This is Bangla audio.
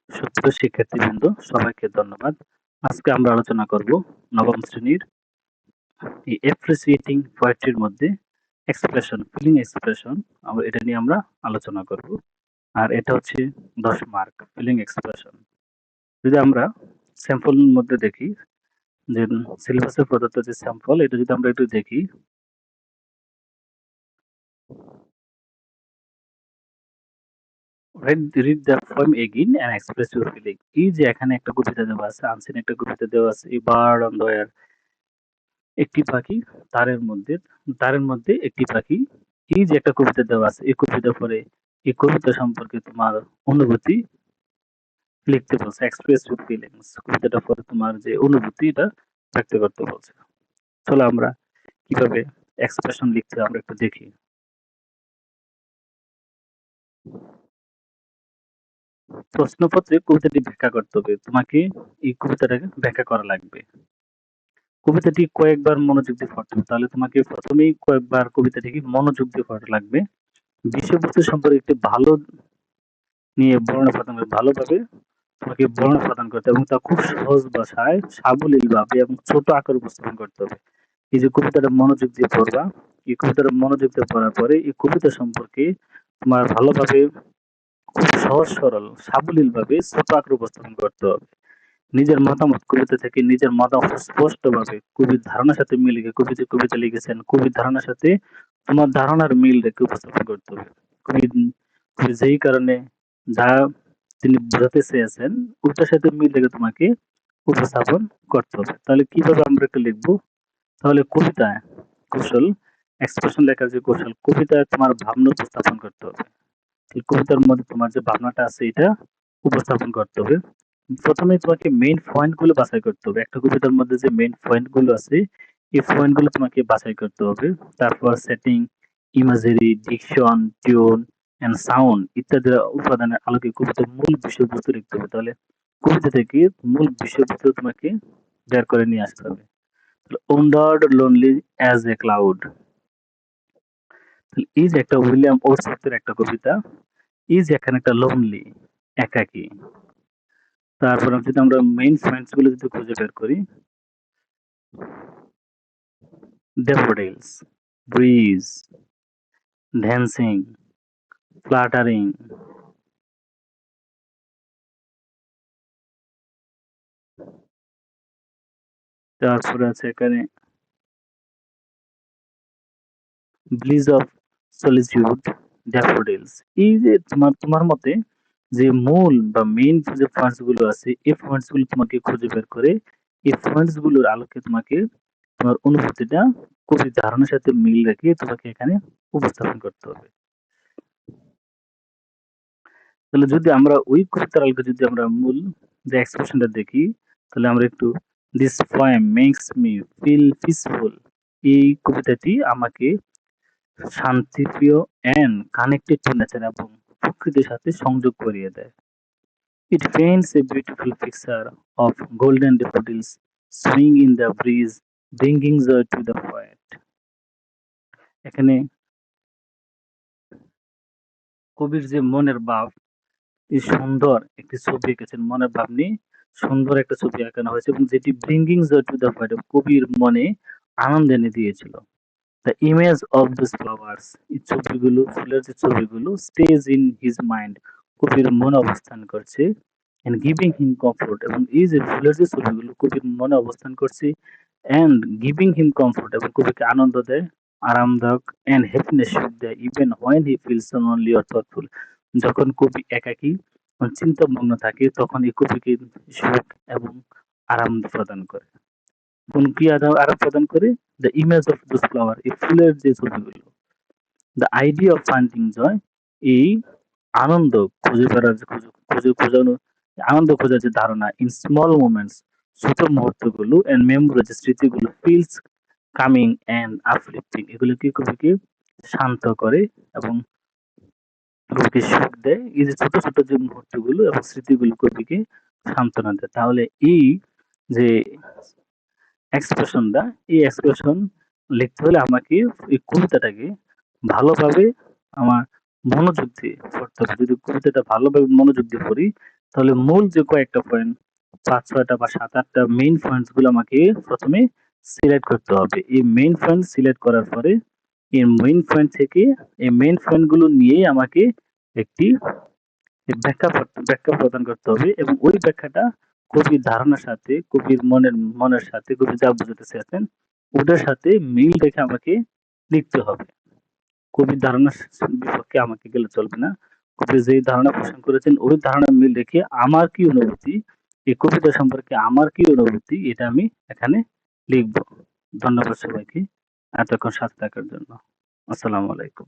সুপ্রিয় শিক্ষার্থীবৃন্দ, সবাইকে ধন্যবাদ। আজকে আমরা আলোচনা করব নবম শ্রেণীর এই অ্যাপ্রিসিয়েটিং পোয়েট্রির মধ্যে এক্সপ্রেশন, ফিলিং এক্সপ্রেশন, এটা নিয়ে আমরা আলোচনা করব। আর এটা হচ্ছে 10 মার্ক ফিলিং এক্সপ্রেশন। যদি আমরা স্যাম্পলের মধ্যে দেখি, যে সিলেবাসে প্রদত্ত যে স্যাম্পল, এটা যদি আমরা একটু দেখি, read the poem again and express your feeling. এই যে এখানে একটা কবিতা দেওয়া আছে, আনসিন একটা কবিতা দেওয়া আছে, এই বার্ড অন দ্য এয়ার, একটি পাখি তারের মধ্যে একটি পাখি, এই যে একটা কবিতা দেওয়া আছে, এই কবিতা পড়ে এই কবিতা সম্পর্কে তোমার অনুভূতি লিখতে বলছে, এক্সপ্রেস ইউর ফিলিংস। কবিতাটা পড়ে তোমার যে অনুভূতি এটা ব্যক্ত করতে বলছে। চলো আমরা কিভাবে এক্সপ্রেশন লিখতে হয় আমরা একটু দেখি। প্রশ্নপত্রে কবিতাটি ব্যাখ্যা করতে হবে, তোমাকে এই কবিতাটাকে ব্যাখ্যা করা লাগবে। কবিতাটি কয়েকবার মনোযোগ দিয়ে পড়তে হবে, তাহলে তোমাকে প্রথমেই কয়েকবার কবিতাটিকে মনোযোগ দিয়ে পড়া লাগবে। বিষয়বস্তু সম্পর্কে একটি ভালো নিয়ে বর্ণনা প্রদান করে, ভালোভাবে তোমাকে বর্ণনা প্রদান করতে হবে এবং তা খুব সহজ ভাষায় সাবলীল ভাবে এবং ছোট আকারে উপস্থাপন করতে হবে। এই যে কবিতাটা মনোযোগ দিয়ে পড়বা, এই কবিতাটা মনোযোগ দিয়ে পড়ার পরে এই কবিতা সম্পর্কে তোমার ভালোভাবে খুব সহজ সরল সাবলীল ভাবে ছোট আকারে উপস্থাপন করতে হবে। নিজের মতামত, কবিতা থেকে নিজের মতামত স্পষ্টভাবে কবির ধারণার সাথে মিল রেখে, কবি যে কবিতা লিখেছেন কবির ধারণার সাথে তোমার ধারণার মিল রেখে উপস্থাপন করতে হবে। কবি কবি যেই কারণে যা তিনি বোঝাতে চেয়েছেন ওটার সাথে মিল রেখে তোমাকে উপস্থাপন করতে হবে। তাহলে কিভাবে আমরা একটা লিখবো? তাহলে কবিতায় কৌশল, এক্সপ্রেশন লেখার যে কৌশল, কবিতায় তোমার ভাবনা উপস্থাপন করতে হবে। এই কবিতার মধ্যে তোমার যে ভাবনাটা আছে এটা উপস্থাপন করতে হবে। প্রথমে তোমাকে মেইন পয়েন্ট গুলো বাছাই করতে হবে। একটা কবিতার মধ্যে যে মেইন পয়েন্ট গুলো আছে এই পয়েন্ট গুলো তোমাকে বাছাই করতে হবে। তারপর setting, imagery, diction, tune and sound ইত্যাদি উপাদানের আলোকে কবিতার মূল বিষয়বস্তু লিখতে হবে। তাহলে কবিতা থেকে মূল বিষয়বস্তু তোমাকে বের করে নিয়ে আসতে হবে। Wondered lonely as a cloud, এই যে একটা উইলিয়াম ওয়ার্ডসওয়ার্থের একটা কবিতা, এই যে এখানে একটা লোনলি, একাকী। তারপর যদি আমরা মেইন পয়েন্টস গুলো যদি খুঁজে বের করি, ড্যাফোডিলস, ব্রিজ, ড্যান্সিং, ফ্লাটারিং, তারপরে আছে এখানে ব্লিজ অফ সলিটিউড, ড্যাফোডিলস। এই যে তোমার মতে যে মূল বা মেইন যে পয়েন্টস গুলো আছে এই পয়েন্টস গুলো তোমাকে খুঁজে বের করে এই পয়েন্টস গুলোর আলোকে তোমাকে তোমার অনুভূতিটা কবির ধারণার সাথে মিল রেখে তোমাকে এখানে উপস্থাপন করতে হবে। তাহলে যদি আমরা ওই কবিতার আলোকে যদি আমরা মূল যে এক্সপ্রেশনটা দেখি, তাহলে আমরা একটু this poem makes me feel peaceful, এই কবিতাটি আমাকে শান্তিপ্রিয় এন্ড কানেক্টেড টু নেচার এবং প্রকৃতির সাথে সংযোগ করিয়ে দেয়। It paints a beautiful picture of golden daffodils swing in the breeze bringing joy to the poet. এখানে কবির যে মনের ভাব, এই সুন্দর একটি ছবি এঁকেছেন, মনের ভাব নিয়ে সুন্দর একটা ছবি আঁকানো হয়েছে এবং যেটি bringing joy to the poet, কবির মনে আনন্দ এনে দিয়েছিল। The image of this flowers, এই ছবিগুলো, ফুলের যে ছবিগুলো, স্টেজ ইন হিজ মাইন্ড, কবির মনে অবস্থান করছে, এন্ড গিভিং হিম কমফোর্ট, এবং এই যে ফুলের যে ছবিগুলো কবির মনে অবস্থান করছে, এন্ড গিভিং হিম কমফোর্ট, এবং কবিকে আনন্দ দেয়, আরামদায়ক, এন্ড হ্যাপিনেস সুখ দেয়, even when he feels lonely or thoughtful, যখন কবি একাকী চিন্তামগ্ন থাকে তখন এই কবিকে সুখ এবং আরাম প্রদান করে। কোন কি আরাম প্রদান করে? The image of those flower, এই ফুলের যে ছবিগুলো। দ্য আইডিয়া অফ ফাইন্ডিং জয়, এই আনন্দ খুঁজে বেড়ার যে খুঁজে খোঁজানো, আনন্দ খোঁজার যে ধারণা, ইন স্মল মোমেন্টস, ছোট মুহূর্তগুলো, এন্ড মেমোরি, যে স্মৃতিগুলো, ফিলস কামিং এন্ড আপলিফটিং, এগুলো কি কবিকে শান্ত করে এবং কবিকে সুখ দেয়। এই যে ছোট ছোট যে মুহূর্তগুলো এবং স্মৃতিগুলো কবিকে সান্ত্বনা দেয়। তাহলে এই যে এক্সপ্রেশনটা, এই এক্সপ্রেশন লিখতে হলে আমাকে এই কবিতাটাকে ভালোভাবে আমার মনোযোগ দিয়ে পড়তে হবে। যদি কবিতাটা ভালোভাবে মনোযোগ দিয়ে পড়ি তাহলে মূল যে কয়েকটা পয়েন্ট ৫-৬টা বা ৭-৮টা মেইন পয়েন্টস গুলো আমাকে প্রথমে সিলেক্ট করতে হবে। এই মেইন পয়েন্ট সিলেক্ট করার পরে এই মেইন পয়েন্ট থেকে এই মেইন পয়েন্ট গুলো নিয়েই আমাকে একটি ব্যাখ্যা প্রদান করতে হবে এবং ওই ব্যাখ্যাটা কবির ধারণার সাথে, কবির মনের সাথে, কবি যা বোঝাতে চেয়েছেন ওটার সাথে মিল রেখে আমাকে লিখতে হবে। কবির ধারণার বিপক্ষে আমাকে গেলে চলবে না। কবি যেই ধারণা পোষণ করেছেন ওই ধারণার মিল রেখে আমার কি অনুভূতি, এই কবিতা সম্পর্কে আমার কি অনুভূতি এটা আমি এখানে লিখব। ধন্যবাদ সবাইকে এতক্ষণ সাথে থাকার জন্য। আসসালামু আলাইকুম।